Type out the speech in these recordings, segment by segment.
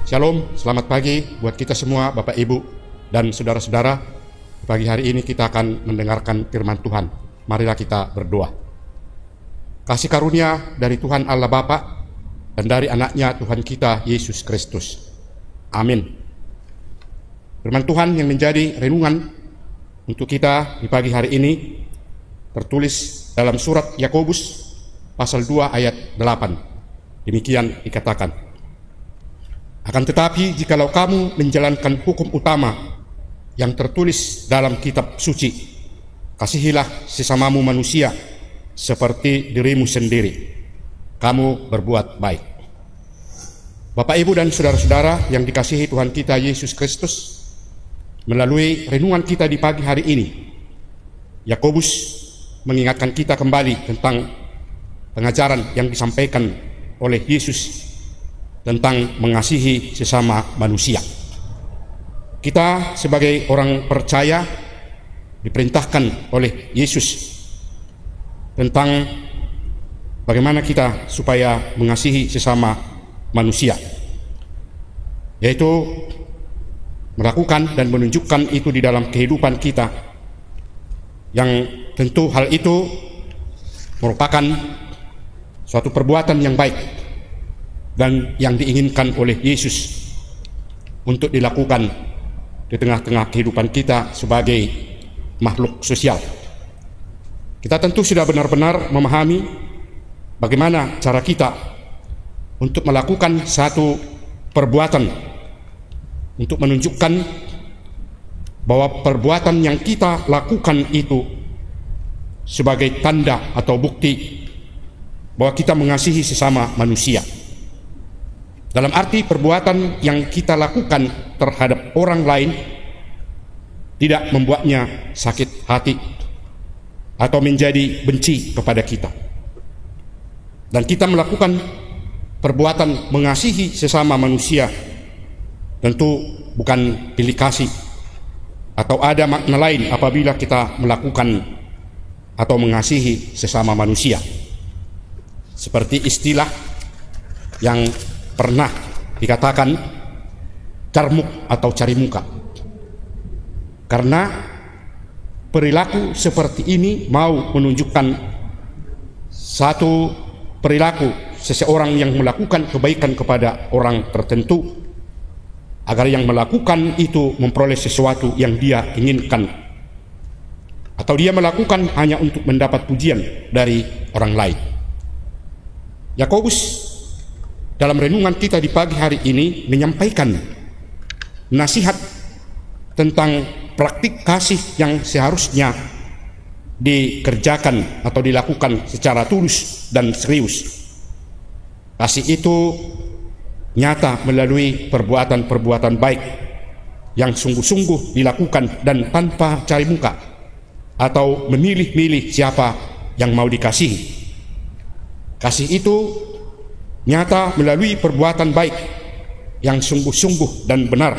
Shalom, selamat pagi buat kita semua, Bapak Ibu dan saudara-saudara. Pagi hari ini kita akan mendengarkan firman Tuhan. Marilah kita berdoa. Kasih karunia dari Tuhan Allah Bapa dan dari anaknya Tuhan kita Yesus Kristus. Amin. Firman Tuhan yang menjadi renungan untuk kita di pagi hari ini tertulis dalam surat Yakobus pasal 2 ayat 8. Demikian dikatakan. Akan tetapi jikalau kamu menjalankan hukum utama yang tertulis dalam kitab suci, kasihilah sesamamu manusia seperti dirimu sendiri, kamu berbuat baik. Bapak, Ibu, dan saudara-saudara yang dikasihi Tuhan kita Yesus Kristus, melalui renungan kita di pagi hari ini, Yakobus mengingatkan kita kembali tentang pengajaran yang disampaikan oleh Yesus tentang mengasihi sesama manusia. Kita sebagai orang percaya diperintahkan oleh Yesus tentang bagaimana kita supaya mengasihi sesama manusia, yaitu melakukan dan menunjukkan itu di dalam kehidupan kita, yang tentu hal itu merupakan suatu perbuatan yang baik dan yang diinginkan oleh Yesus untuk dilakukan di tengah-tengah kehidupan kita sebagai makhluk sosial. Kita tentu sudah benar-benar memahami bagaimana cara kita untuk melakukan satu perbuatan, untuk menunjukkan bahwa perbuatan yang kita lakukan itu sebagai tanda atau bukti bahwa kita mengasihi sesama manusia. Dalam arti perbuatan yang kita lakukan terhadap orang lain tidak membuatnya sakit hati atau menjadi benci kepada kita. Dan kita melakukan perbuatan mengasihi sesama manusia tentu bukan pilih kasih atau ada makna lain apabila kita melakukan atau mengasihi sesama manusia. Seperti istilah yang pernah dikatakan carmuk atau cari muka. Karena perilaku seperti ini mau menunjukkan satu perilaku seseorang yang melakukan kebaikan kepada orang tertentu, agar yang melakukan itu memperoleh sesuatu yang dia inginkan, atau dia melakukan hanya untuk mendapat pujian dari orang lain. Yakobus dalam renungan kita di pagi hari ini menyampaikan nasihat tentang praktik kasih yang seharusnya dikerjakan atau dilakukan secara tulus dan serius. Kasih itu nyata melalui perbuatan-perbuatan baik yang sungguh-sungguh dilakukan dan tanpa cari muka atau memilih-milih siapa yang mau dikasihi. Kasih itu nyata melalui perbuatan baik yang sungguh-sungguh dan benar,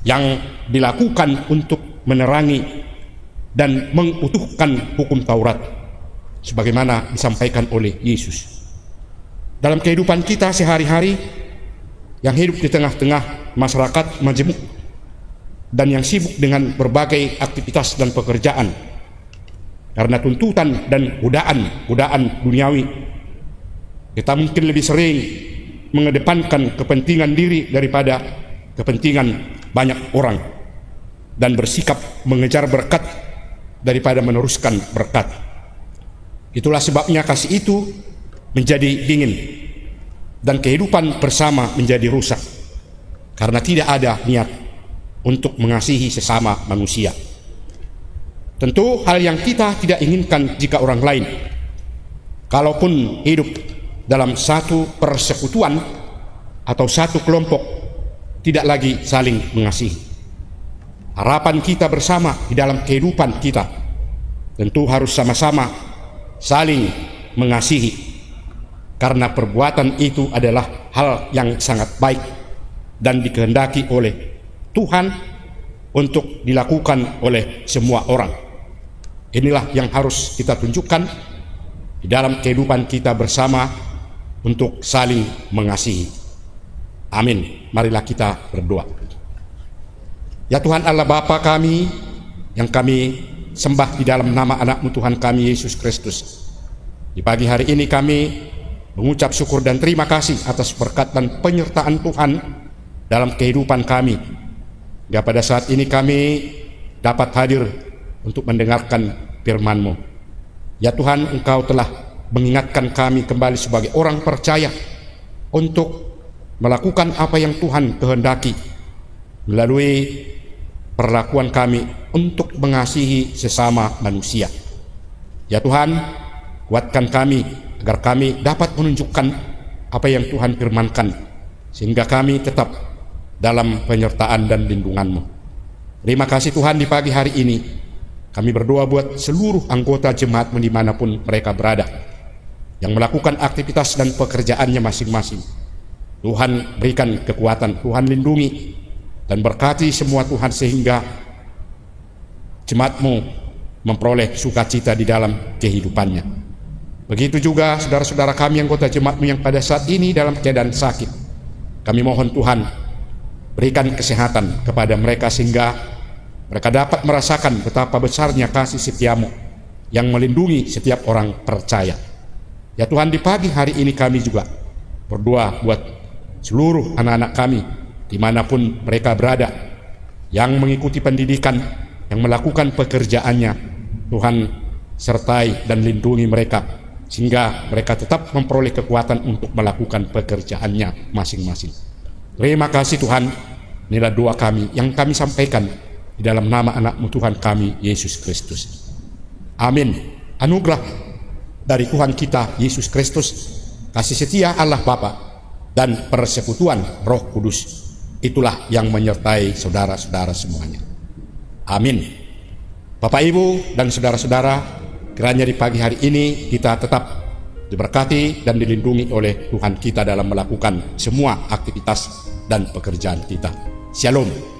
yang dilakukan untuk menerangi dan mengutuhkan hukum Taurat sebagaimana disampaikan oleh Yesus. Dalam kehidupan kita sehari-hari yang hidup di tengah-tengah masyarakat majemuk dan yang sibuk dengan berbagai aktivitas dan pekerjaan karena tuntutan dan godaan duniawi, kita mungkin lebih sering mengedepankan kepentingan diri daripada kepentingan banyak orang dan bersikap mengejar berkat daripada meneruskan berkat. Itulah sebabnya kasih itu menjadi dingin dan kehidupan bersama menjadi rusak karena tidak ada niat untuk mengasihi sesama manusia. Tentu hal yang kita tidak inginkan jika orang lain, kalaupun hidup dalam satu persekutuan atau satu kelompok, tidak lagi saling mengasihi. Harapan kita bersama di dalam kehidupan kita tentu harus sama-sama saling mengasihi, karena perbuatan itu adalah hal yang sangat baik dan dikehendaki oleh Tuhan untuk dilakukan oleh semua orang. Inilah yang harus kita tunjukkan di dalam kehidupan kita bersama untuk saling mengasihi. Amin. Marilah kita berdoa. Ya Tuhan Allah Bapa kami, yang kami sembah di dalam nama anak-Mu Tuhan kami Yesus Kristus. Di pagi hari ini kami mengucap syukur dan terima kasih atas berkat dan penyertaan Tuhan dalam kehidupan kami. Ya, pada saat ini kami dapat hadir untuk mendengarkan firman-Mu. Ya Tuhan, Engkau telah mengingatkan kami kembali sebagai orang percaya untuk melakukan apa yang Tuhan kehendaki melalui perlakuan kami untuk mengasihi sesama manusia. Ya Tuhan, kuatkan kami agar kami dapat menunjukkan apa yang Tuhan firmankan, sehingga kami tetap dalam penyertaan dan lindungan-Mu. Terima kasih Tuhan, di pagi hari ini kami berdoa buat seluruh anggota jemaat-Mu dimanapun mereka berada, yang melakukan aktivitas dan pekerjaannya masing-masing. Tuhan berikan kekuatan, Tuhan lindungi dan berkati semua Tuhan, sehingga jemaat-Mu memperoleh sukacita di dalam kehidupannya. Begitu juga saudara-saudara kami anggota jemaat-Mu yang pada saat ini dalam keadaan sakit. Kami mohon Tuhan berikan kesehatan kepada mereka, sehingga mereka dapat merasakan betapa besarnya kasih setia-Mu yang melindungi setiap orang percaya. Ya Tuhan, di pagi hari ini kami juga berdoa buat seluruh anak-anak kami dimanapun mereka berada, yang mengikuti pendidikan, yang melakukan pekerjaannya. Tuhan sertai dan lindungi mereka, sehingga mereka tetap memperoleh kekuatan untuk melakukan pekerjaannya masing-masing. Terima kasih Tuhan. Inilah doa kami yang kami sampaikan di dalam nama anak-Mu Tuhan kami Yesus Kristus. Amin. Anugerah dari Tuhan kita Yesus Kristus, kasih setia Allah Bapa, dan persekutuan Roh Kudus, itulah yang menyertai saudara-saudara semuanya. Amin. Bapak, Ibu, dan saudara-saudara, kiranya di pagi hari ini kita tetap diberkati dan dilindungi oleh Tuhan kita dalam melakukan semua aktivitas dan pekerjaan kita. Shalom.